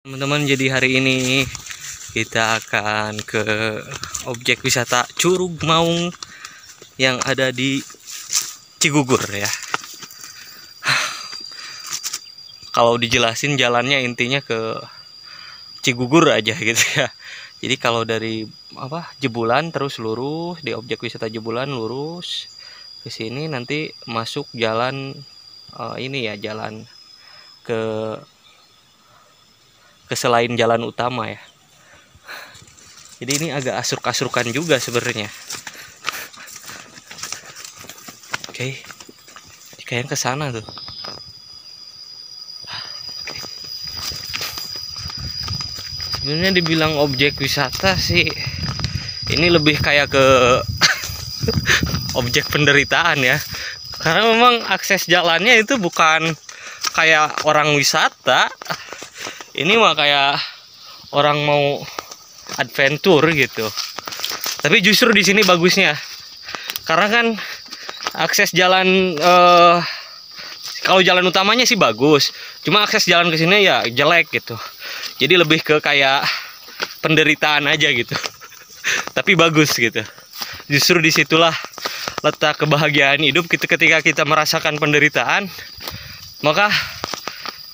Teman-teman, jadi hari ini kita akan ke objek wisata Curug Maung yang ada di Cigugur ya. Kalau dijelasin jalannya intinya ke Cigugur aja gitu ya. Jadi kalau dari Jebulan terus lurus di objek wisata Jebulan lurus ke sini, nanti masuk jalan ini ya, jalan ke selain jalan utama ya. Jadi ini agak asruk-asrukan juga sebenarnya. Oke, kayaknya ke sana tuh. Sebenarnya dibilang objek wisata sih, ini lebih kayak ke objek penderitaan ya. Karena memang akses jalannya itu bukan kayak orang wisata. Ini mah kayak orang mau adventure gitu. Tapi justru di sini bagusnya, karena kan akses jalan kalau jalan utamanya sih bagus, cuma akses jalan ke sini ya jelek gitu. Jadi lebih ke kayak penderitaan aja gitu. Tapi bagus gitu. Justru disitulah letak kebahagiaan hidup. Ketika kita merasakan penderitaan, maka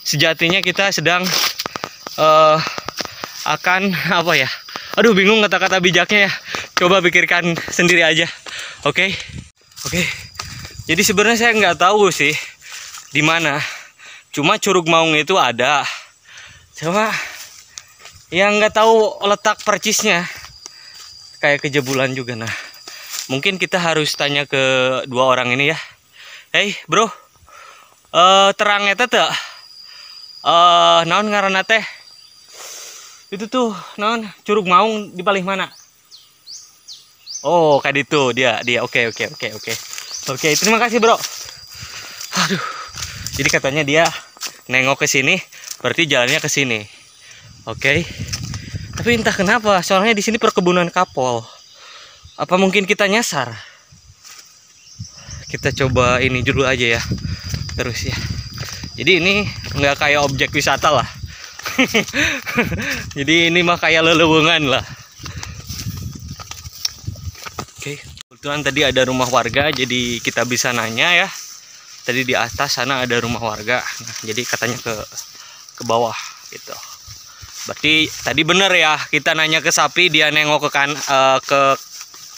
sejatinya kita sedang akan aduh bingung kata-kata bijaknya ya, coba pikirkan sendiri aja. Oke. Jadi sebenarnya saya nggak tahu sih di mana, cuma Curug Maung itu ada, cuma yang nggak tahu letak percisnya, kayak ke Jebulan juga. Nah, mungkin kita harus tanya ke dua orang ini ya. Hey bro, terang eta teh naon ngaranna teh? Itu tuh naon, Curug Maung di paling mana? Oh, kayak itu dia. Oke, terima kasih bro. Aduh, jadi katanya dia nengok ke sini, berarti jalannya ke sini. Oke. Tapi entah kenapa, soalnya di sini perkebunan kapol. Apa mungkin kita nyasar? Kita coba ini dulu aja ya, terus ya. Jadi ini nggak kayak objek wisata lah. Jadi ini mah kayak lelewungan lah. Oke, kebetulan tadi ada rumah warga, jadi kita bisa nanya ya. Tadi di atas sana ada rumah warga. Nah, jadi katanya ke bawah gitu. Berarti tadi bener ya, kita nanya ke sapi, dia nengok ke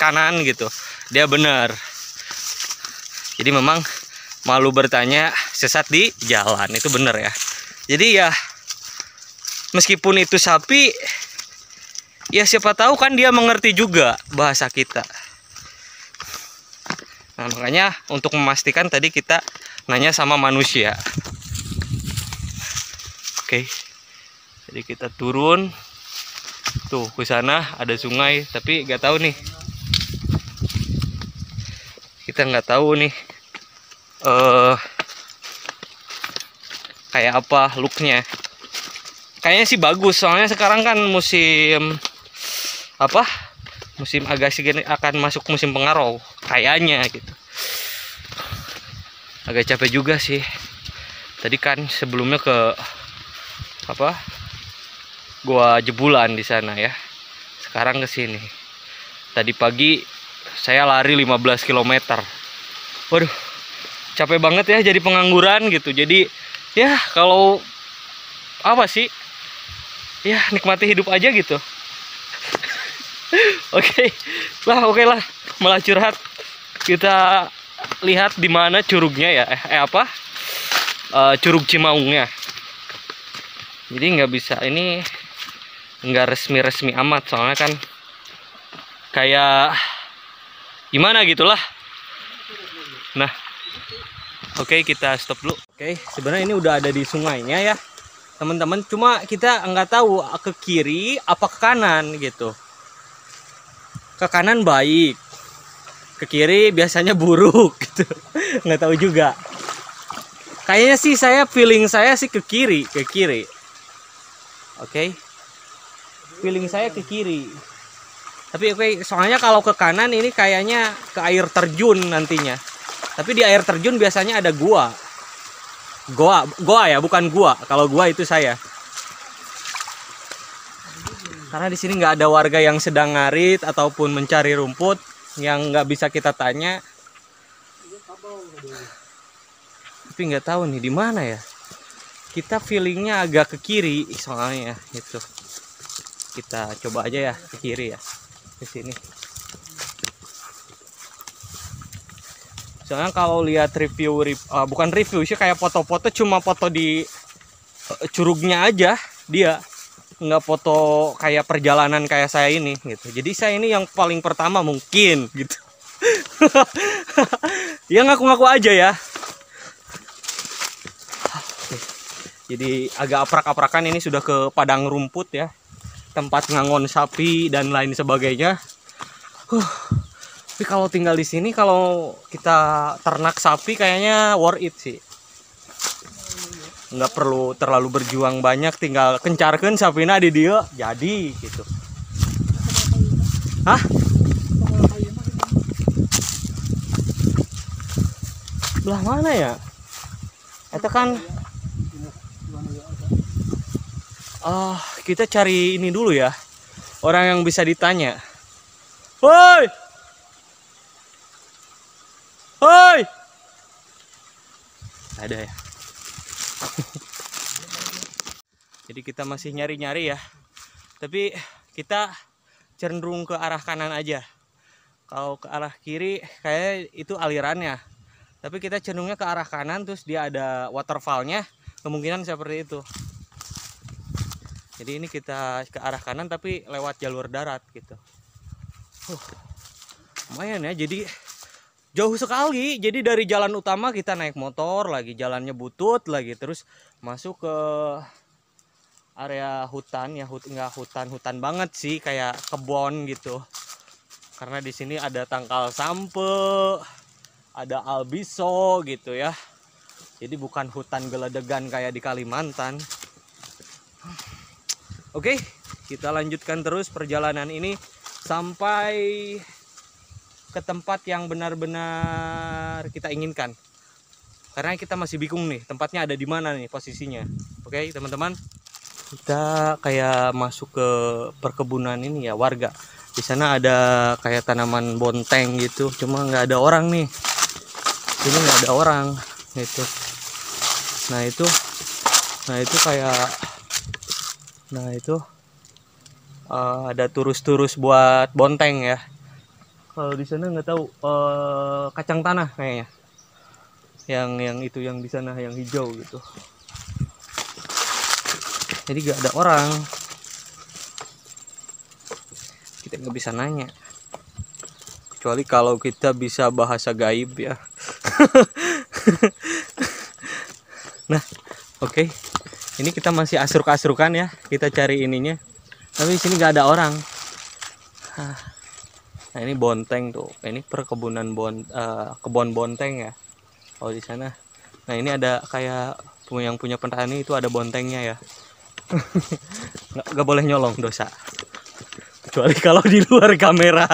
kanan gitu. Dia bener. Jadi memang malu bertanya, sesat di jalan, itu bener ya. Jadi ya, meskipun itu sapi, ya siapa tahu kan dia mengerti juga bahasa kita. Nah, makanya untuk memastikan tadi kita nanya sama manusia. Oke. Jadi kita turun. Tuh, ke sana ada sungai, tapi nggak tahu nih. Kita nggak tahu nih kayak apa looknya. Kayaknya sih bagus, soalnya sekarang kan musim musim agak segini, akan masuk musim pengarau kayaknya gitu. Agak capek juga sih. Tadi kan sebelumnya ke Gua Jebulan di sana ya. Sekarang ke sini. Tadi pagi saya lari 15 km. Waduh, capek banget ya jadi pengangguran gitu. Jadi ya kalau ya nikmati hidup aja gitu. Oke lah, malah curhat. Kita lihat di mana curugnya ya, Curug Cimaungnya. Jadi nggak bisa, ini nggak resmi amat, soalnya kan kayak gimana gitulah. Nah, oke, kita stop dulu. Oke, sebenarnya ini udah ada di sungainya ya teman-teman, cuma kita nggak tahu ke kiri apa ke kanan gitu. Ke kanan baik, ke kiri biasanya buruk gitu. Nggak tahu juga. Kayaknya sih feeling saya sih ke kiri. Oke. Feeling saya ke kiri. Tapi oke, soalnya kalau ke kanan ini kayaknya ke air terjun nantinya. Tapi di air terjun biasanya ada gua. Goa ya, bukan gua. Kalau gua itu saya. Karena di sini nggak ada warga yang sedang ngarit ataupun mencari rumput yang nggak bisa kita tanya. Tapi nggak tahu nih di mana ya. Kita feelingnya agak ke kiri soalnya itu. Kita coba aja ya ke kiri ya, ke sini. Soalnya kalau lihat bukan review sih, kayak foto-foto, cuma foto di curugnya aja dia, nggak foto kayak perjalanan kayak saya ini gitu. Jadi saya ini yang paling pertama mungkin gitu. Ya ngaku-ngaku aja ya. Jadi agak aprak-aprakan, ini sudah ke padang rumput ya, tempat ngangon sapi dan lain sebagainya. Tapi kalau tinggal di sini, kalau kita ternak sapi kayaknya worth it sih. Nggak perlu terlalu berjuang banyak, tinggal kencarkan sapina di dia jadi gitu. Hah? Belah mana ya? Itu kan kita cari ini dulu ya, orang yang bisa ditanya. Woi, woi, ada ya. Jadi kita masih nyari-nyari ya, tapi kita cenderung ke arah kanan aja. Kalau ke arah kiri kayak itu alirannya, tapi kita cenderungnya ke arah kanan, terus dia ada waterfallnya, kemungkinan seperti itu. Jadi ini kita ke arah kanan tapi lewat jalur darat gitu. Lumayan ya, jadi jauh sekali. Jadi dari jalan utama kita naik motor lagi, jalannya butut lagi, terus masuk ke area hutan ya, nggak hutan banget sih, kayak kebun gitu. Karena di sini ada tangkal sampe, ada albiso gitu ya. Jadi bukan hutan geledegan kayak di Kalimantan. Oke, kita lanjutkan terus perjalanan ini sampai ke tempat yang benar-benar kita inginkan. Karena kita masih bingung nih, tempatnya ada di mana nih posisinya. Oke, teman-teman. Kita kayak masuk ke perkebunan ini ya, warga. Di sana ada kayak tanaman bonteng gitu, cuma nggak ada orang nih. Ini nggak ada orang gitu. Nah itu kayak, ada turus-turus buat bonteng ya. Kalau di sana nggak tahu, kacang tanah kayaknya. Yang itu yang di sana yang hijau gitu. Jadi nggak ada orang. Kita nggak bisa nanya. Kecuali kalau kita bisa bahasa gaib ya. Nah, oke. Ini kita masih asruk-asrukan ya. Kita cari ininya. Tapi di sini nggak ada orang. Nah, ini bonteng tuh. Ini perkebunan kebun bonteng ya. Kalau di sana. Nah, ini ada kayak yang punya petani itu ada bontengnya ya. nggak boleh nyolong, dosa. Kecuali kalau di luar kamera.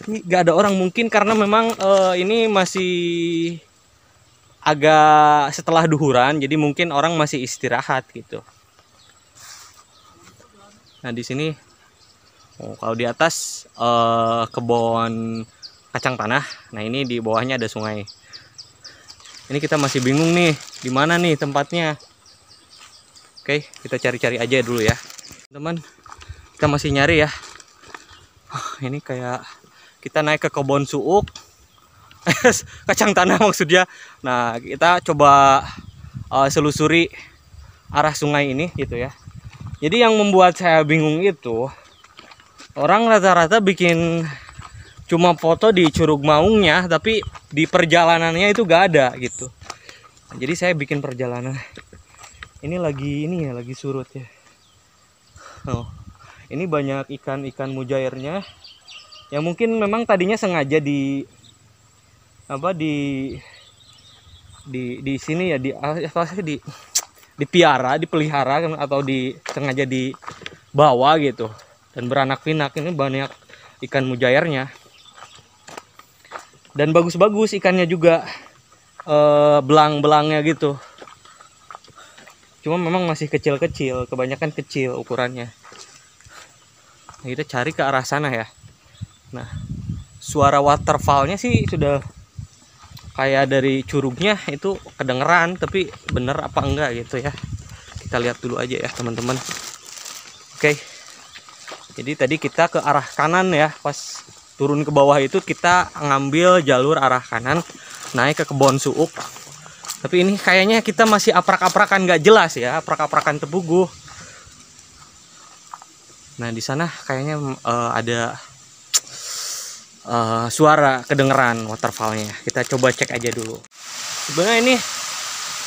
Ini nggak ada orang, mungkin karena memang ini masih agak setelah duhuran, jadi mungkin orang masih istirahat gitu. Nah di sini, kalau di atas kebun kacang tanah. Nah ini di bawahnya ada sungai. Ini kita masih bingung nih, di mana nih tempatnya. Oke, kita cari-cari aja dulu ya, teman. Kita masih nyari ya. Ini kayak kita naik ke kebun suuk. Kacang tanah maksudnya. Nah kita coba selusuri arah sungai ini gitu ya. Jadi yang membuat saya bingung itu, orang rata-rata bikin cuma foto di Curug Maungnya, tapi di perjalanannya itu gak ada gitu. Nah, jadi saya bikin perjalanan. Ini lagi surut ya. Oh, ini banyak ikan mujairnya. Yang mungkin memang tadinya sengaja di sini ya, dipelihara atau sengaja dibawa gitu dan beranak pinak. Ini banyak ikan mujairnya dan bagus-bagus ikannya juga, belang-belangnya gitu. Cuma memang masih kecil-kecil, kebanyakan kecil ukurannya. Nah, kita cari ke arah sana ya. Nah, suara waterfallnya sih sudah kayak dari curugnya itu kedengeran, tapi bener apa enggak gitu ya. Kita lihat dulu aja ya teman-teman. Oke. Jadi tadi kita ke arah kanan ya, pas turun ke bawah itu kita ngambil jalur arah kanan, naik ke kebon suuk. Tapi ini kayaknya kita masih aprak-aprakan nggak jelas ya, aprak-aprakan tebugu. Nah di sana kayaknya ada suara kedengeran waterfallnya. Kita coba cek aja dulu. Sebenarnya ini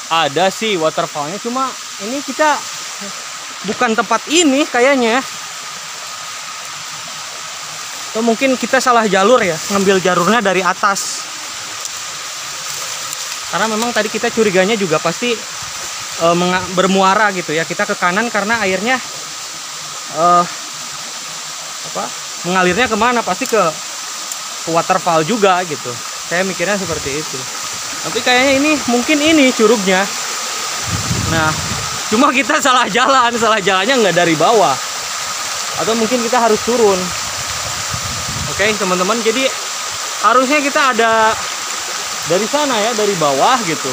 ada sih waterfallnya, cuma ini kita bukan tempat ini kayaknya. Atau mungkin kita salah jalur ya, ngambil jalurnya dari atas. Karena memang tadi kita curiganya juga pasti bermuara gitu ya. Kita ke kanan karena airnya mengalirnya kemana? Pasti ke waterfall juga gitu. Saya mikirnya seperti itu. Tapi kayaknya ini mungkin ini curugnya. Nah, cuma kita salah jalan. Salah jalannya nggak dari bawah. Atau mungkin kita harus turun. Oke teman-teman, jadi harusnya kita ada dari sana ya, dari bawah gitu.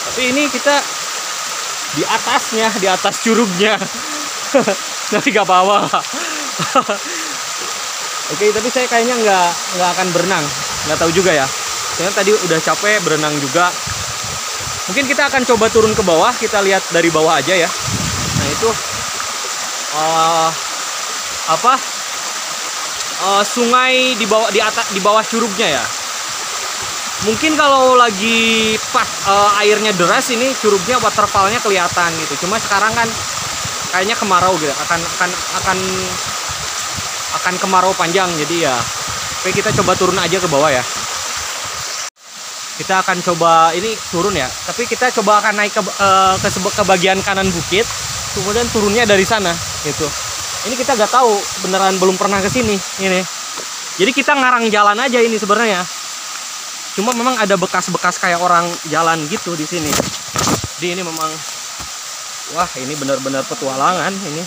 Tapi ini kita di atasnya, di atas curugnya. Tapi gak bawah. Oke, tapi saya kayaknya nggak akan berenang. Nggak tahu juga ya. Soalnya tadi udah capek berenang juga. Mungkin kita akan coba turun ke bawah. Kita lihat dari bawah aja ya. Nah itu sungai di bawah curugnya ya. Mungkin kalau lagi pas airnya deras ini curugnya, waterfallnya kelihatan gitu. Cuma sekarang kan kayaknya kemarau gitu, akan kemarau panjang, jadi ya. Oke, kita coba turun aja ke bawah ya. Kita akan coba ini turun ya. Tapi kita coba akan naik ke bagian kanan bukit, kemudian turunnya dari sana gitu. Ini kita nggak tahu, beneran belum pernah ke sini ini. Jadi kita ngarang jalan aja ini sebenarnya. Cuma memang ada bekas-bekas kayak orang jalan gitu di sini. Jadi ini memang, wah ini benar-benar petualangan ini.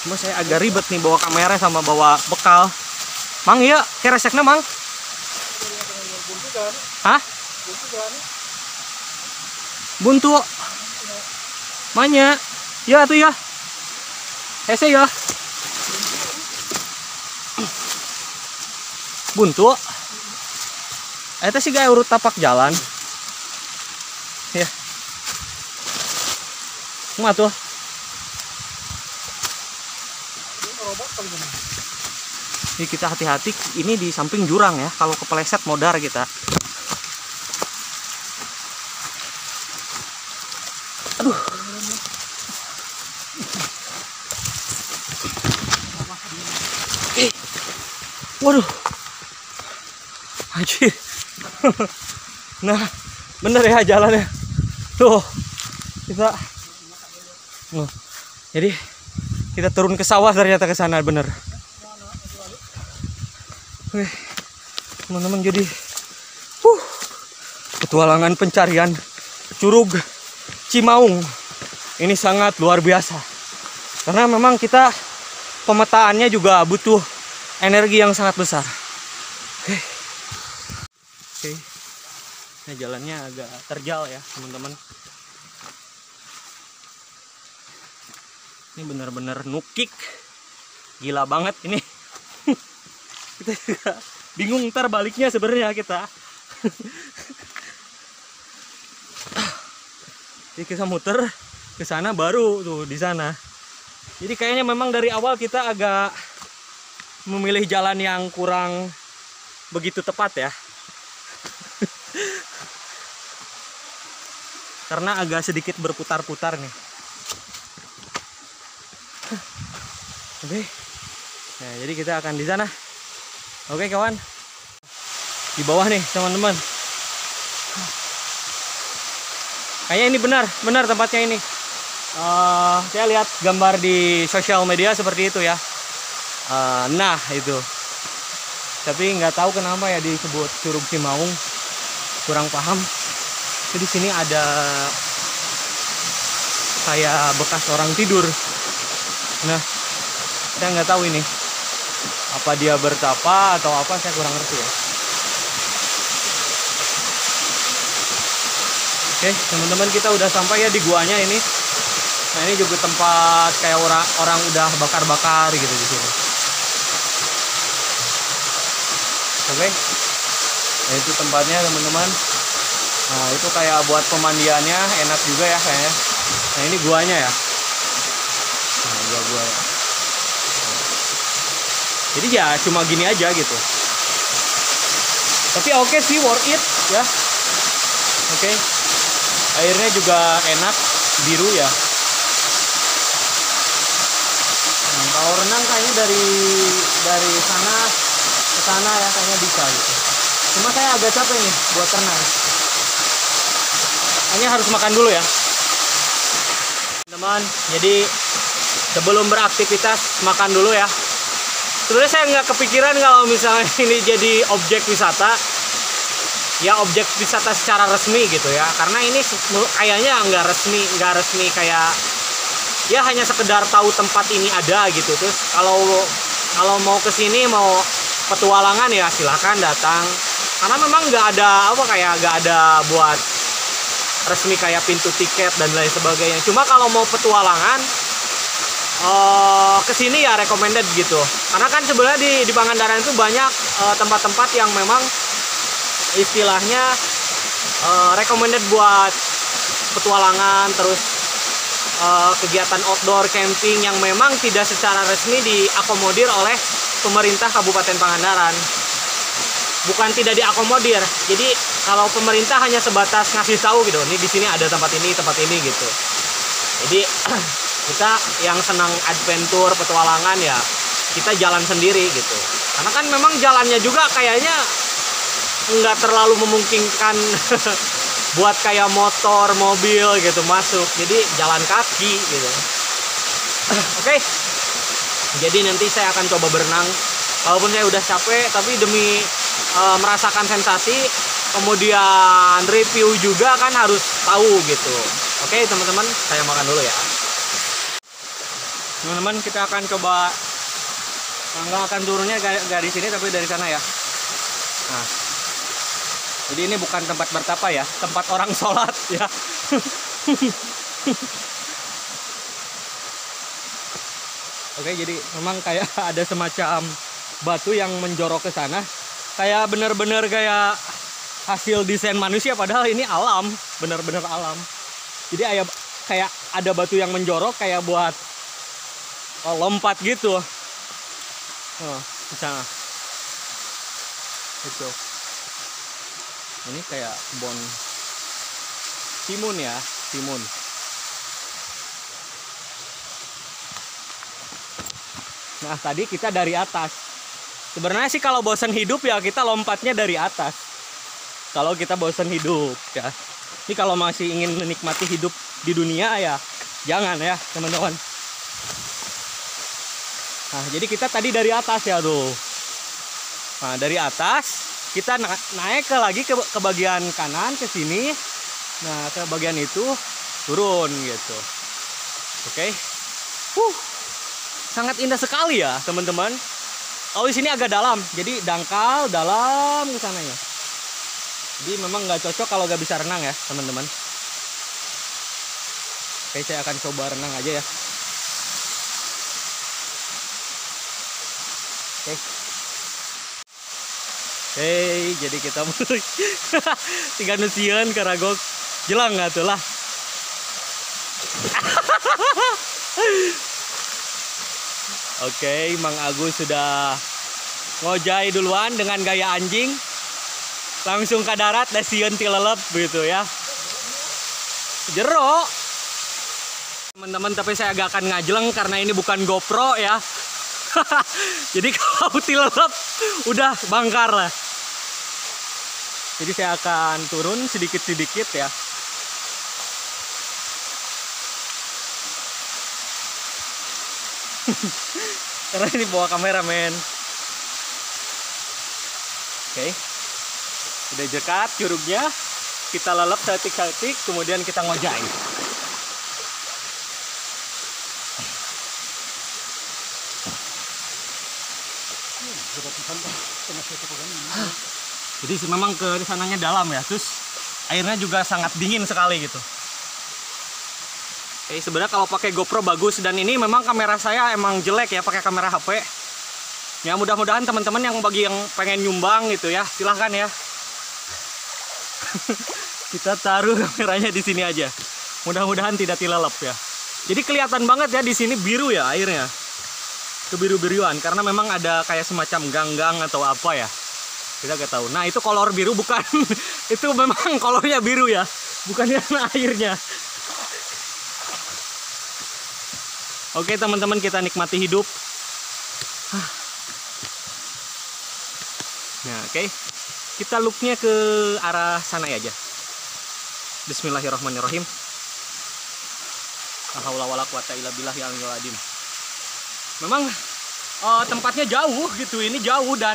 Cuma saya agak ribet nih bawa kamera sama bawa bekal. Mang iya, kereseknya mang? Hah? Buntu. Manya. Ya tuh ya. Hese ya. Buntu. Itu sih gak urut tapak jalan. Ya. Cuma tuh. Jadi kita hati-hati, ini di samping jurang ya. Kalau kepeleset modar kita. Aduh. Waduh. Anjir. Nah, bener ya jalannya. Tuh. Jadi kita turun ke sawah ternyata ke sana bener. Oke. Teman-teman, jadi petualangan pencarian Curug Cimaung ini sangat luar biasa. Karena memang kita pemetaannya juga butuh energi yang sangat besar. Oke. Oke. Nah, jalannya agak terjal ya, teman-teman. Ini benar-benar nukik. Gila banget ini. Kita juga bingung ntar baliknya sebenarnya kita. Jadi kita muter ke sana baru tuh di sana. Jadi kayaknya memang dari awal kita agak memilih jalan yang kurang begitu tepat ya. Karena agak sedikit berputar-putar nih. Oke. Nah, jadi kita akan di sana. Oke, kawan. Di bawah nih, teman-teman. Kayaknya ini benar tempatnya ini. Saya lihat gambar di sosial media seperti itu ya. Nah, itu. Tapi nggak tahu kenapa ya disebut Curug Cimaung. Kurang paham. Jadi di sini ada kayak bekas orang tidur. Nah, saya nggak tahu ini apa dia bertapa atau apa, saya kurang ngerti ya. Oke, teman-teman, kita udah sampai ya di guanya ini. Nah, ini juga tempat kayak orang udah bakar-bakar gitu di sini. Oke, nah itu tempatnya teman-teman. Nah, itu kayak buat pemandiannya enak juga ya kayaknya. Nah, ini guanya ya. Nah, gua ya. Jadi ya cuma gini aja gitu. Tapi oke sih, worth it ya. Oke. Airnya juga enak, biru ya. Nah, kalau renang kayaknya dari sana ke sana ya kayaknya bisa gitu. Cuma saya agak capek nih buat renang. Hanya harus makan dulu ya. Teman, jadi sebelum beraktivitas makan dulu ya. Sebenarnya saya nggak kepikiran kalau misalnya ini jadi objek wisata. Ya, objek wisata secara resmi gitu ya, karena ini kayaknya nggak resmi kayak ya hanya sekedar tahu tempat ini ada gitu. Terus kalau mau kesini mau petualangan ya silahkan datang, karena memang nggak ada nggak ada buat resmi kayak pintu tiket dan lain sebagainya. Cuma kalau mau petualangan kesini ya recommended gitu, karena kan sebenarnya di Pangandaran itu banyak tempat-tempat yang memang istilahnya recommended buat petualangan, terus kegiatan outdoor camping yang memang tidak secara resmi diakomodir oleh pemerintah Kabupaten Pangandaran. Bukan tidak diakomodir, jadi kalau pemerintah hanya sebatas ngasih tahu gitu, nih di sini ada tempat ini gitu. Jadi kita yang senang adventure petualangan ya kita jalan sendiri gitu, karena kan memang jalannya juga kayaknya nggak terlalu memungkinkan buat kayak motor, mobil gitu masuk, jadi jalan kaki gitu. Oke. Jadi nanti saya akan coba berenang, walaupun saya udah capek, tapi demi merasakan sensasi, kemudian review juga kan harus tahu gitu. Oke teman-teman, saya makan dulu ya. Teman-teman, kita akan coba, nggak akan turunnya nggak di sini tapi dari sana ya. Nah, jadi ini bukan tempat bertapa ya, tempat orang sholat ya. Oke, jadi memang kayak ada semacam batu yang menjorok ke sana, kayak bener-bener kayak hasil desain manusia, padahal ini alam, bener-bener alam. Jadi kayak ada batu yang menjorok kayak buat lompat gitu. Di sana. Itu. Ini kayak kebun timun ya, timun. Nah, tadi kita dari atas. Sebenarnya sih kalau bosan hidup ya kita lompatnya dari atas. Kalau kita bosan hidup ya. Ini kalau masih ingin menikmati hidup di dunia ya jangan ya, teman-teman. Nah, jadi kita tadi dari atas ya tuh. Nah, dari atas kita naik lagi ke bagian kanan ke sini. Nah, ke bagian itu turun gitu. Oke. Sangat indah sekali ya, teman-teman. Oh, di sini agak dalam. Jadi dangkal dalam ke sananya. Jadi memang nggak cocok kalau nggak bisa renang ya, teman-teman. Oke, saya akan coba renang aja ya. Oke. Hei, jadi kita mulai tiga nusian karagok jelang nggak tuh lah. Oke, Mang Agus sudah ngojai duluan dengan gaya anjing, langsung ke darat dasieun ti lelep gitu ya. Jero teman-teman, tapi saya agak akan ngajeleng karena ini bukan GoPro ya. Jadi kalau ti lelep udah bangkar lah. Jadi saya akan turun sedikit-sedikit ya. Karena ini bawa kameramen. Oke. Udah dekat curugnya. Kita lelep setik-setik, kemudian kita ngojai. Jadi memang ke sananya dalam ya, terus airnya juga sangat dingin sekali gitu. Oke, sebenarnya kalau pakai GoPro bagus, dan ini memang kamera saya emang jelek ya, pakai kamera HP. Ya mudah-mudahan teman-teman yang bagi yang pengen nyumbang gitu ya, silahkan ya. Kita taruh kameranya di sini aja. Mudah-mudahan tidak tilalap ya. Jadi kelihatan banget ya di sini biru ya airnya. Kebiru-biruan karena memang ada kayak semacam gang-gang atau apa ya. Kita gak tahu. Nah, itu kolor biru bukan. Itu memang kolornya biru ya, bukan karena airnya. Oke, teman-teman, kita nikmati hidup. Nah, oke. Kita looknya ke arah sana aja. Bismillahirrahmanirrahim. La haula wala quwata illa billahil aliyil azim. Memang tempatnya jauh gitu, ini jauh dan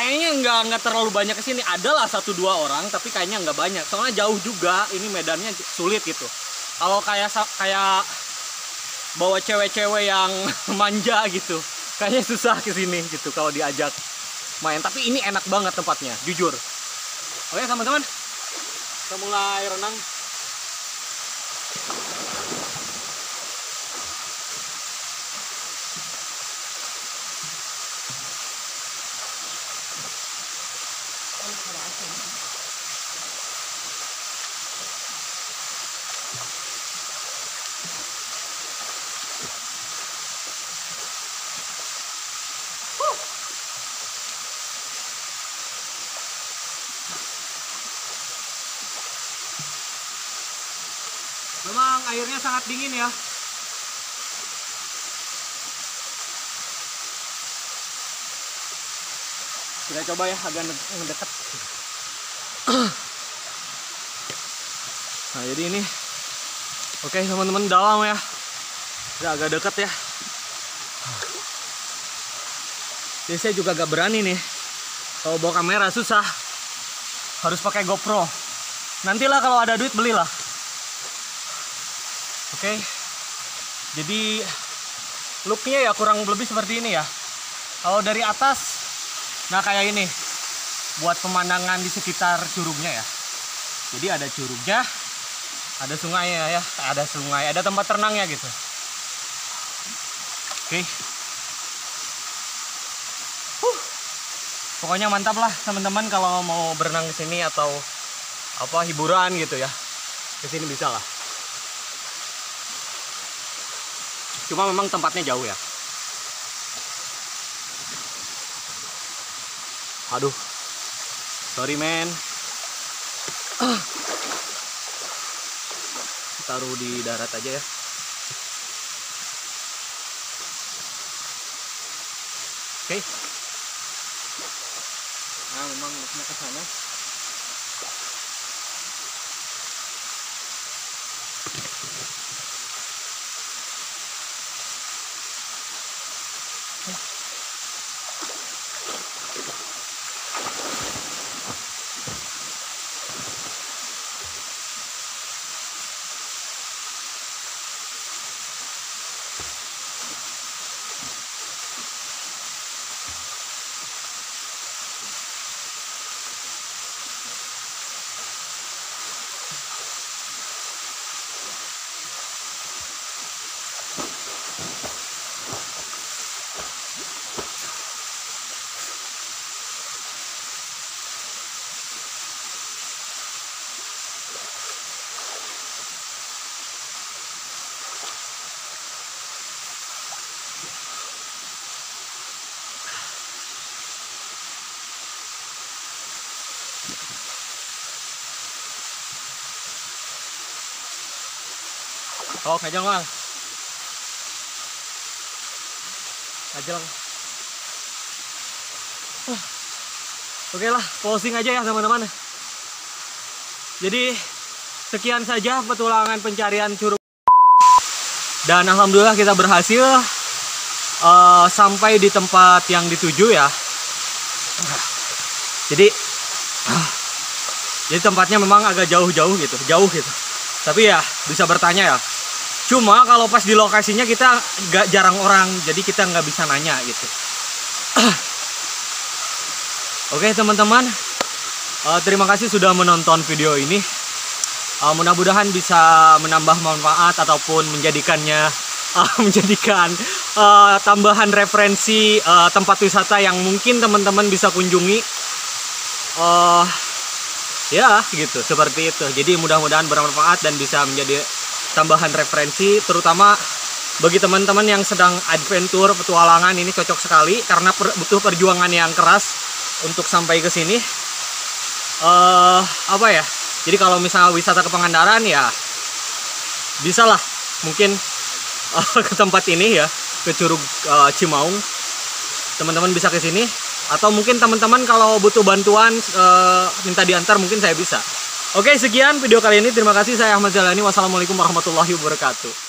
kayaknya nggak terlalu banyak kesini. Adalah 1-2 orang, tapi kayaknya nggak banyak. Soalnya jauh juga, ini medannya sulit gitu. Kalau kayak bawa cewek-cewek yang manja gitu, kayaknya susah kesini gitu kalau diajak main. Tapi ini enak banget tempatnya, jujur. Oke teman-teman, kita mulai renang. Memang airnya sangat dingin ya. Kita coba ya agak mendekat. Nah, jadi ini oke teman-teman, dalam ya. Udah agak dekat ya. Jadi saya juga agak berani nih. Kalau bawa kamera susah. Harus pakai GoPro. Nantilah kalau ada duit belilah. Oke, jadi looknya ya kurang lebih seperti ini ya. Kalau dari atas, nah kayak ini, buat pemandangan di sekitar curugnya ya. Jadi ada curugnya, ada sungainya ya, ada sungai, ada tempat renangnya gitu. Oke, pokoknya mantap lah teman-teman kalau mau berenang di sini atau apa hiburan gitu ya, ke sini bisa lah. Cuma memang tempatnya jauh ya. Aduh, sorry men. Taruh di darat aja ya. Oke. Nah, memang looknya ke sana. Oh, aja lang. Aja lang. Oke lah, closing aja ya teman-teman. Jadi sekian saja petualangan pencarian curug. Dan alhamdulillah kita berhasil sampai di tempat yang dituju ya. Jadi tempatnya memang agak jauh-jauh gitu, jauh gitu. Tapi ya bisa bertanya ya. Cuma kalau pas di lokasinya kita nggak jarang orang, jadi kita nggak bisa nanya gitu. Oke teman-teman, terima kasih sudah menonton video ini. Mudah-mudahan bisa menambah manfaat ataupun menjadikannya menjadikan tambahan referensi tempat wisata yang mungkin teman-teman bisa kunjungi. Ya gitu, seperti itu. Jadi mudah-mudahan bermanfaat dan bisa menjadi tambahan referensi, terutama bagi teman-teman yang sedang adventure, petualangan. Ini cocok sekali karena butuh perjuangan yang keras untuk sampai ke sini. Apa ya? Jadi kalau misalnya wisata ke Pangandaran ya bisalah mungkin ke tempat ini ya, ke Curug Cimaung. Teman-teman bisa ke sini, atau mungkin teman-teman kalau butuh bantuan minta diantar, mungkin saya bisa. Oke, sekian video kali ini. Terima kasih, saya Ahmad Jalani. Wassalamualaikum warahmatullahi wabarakatuh.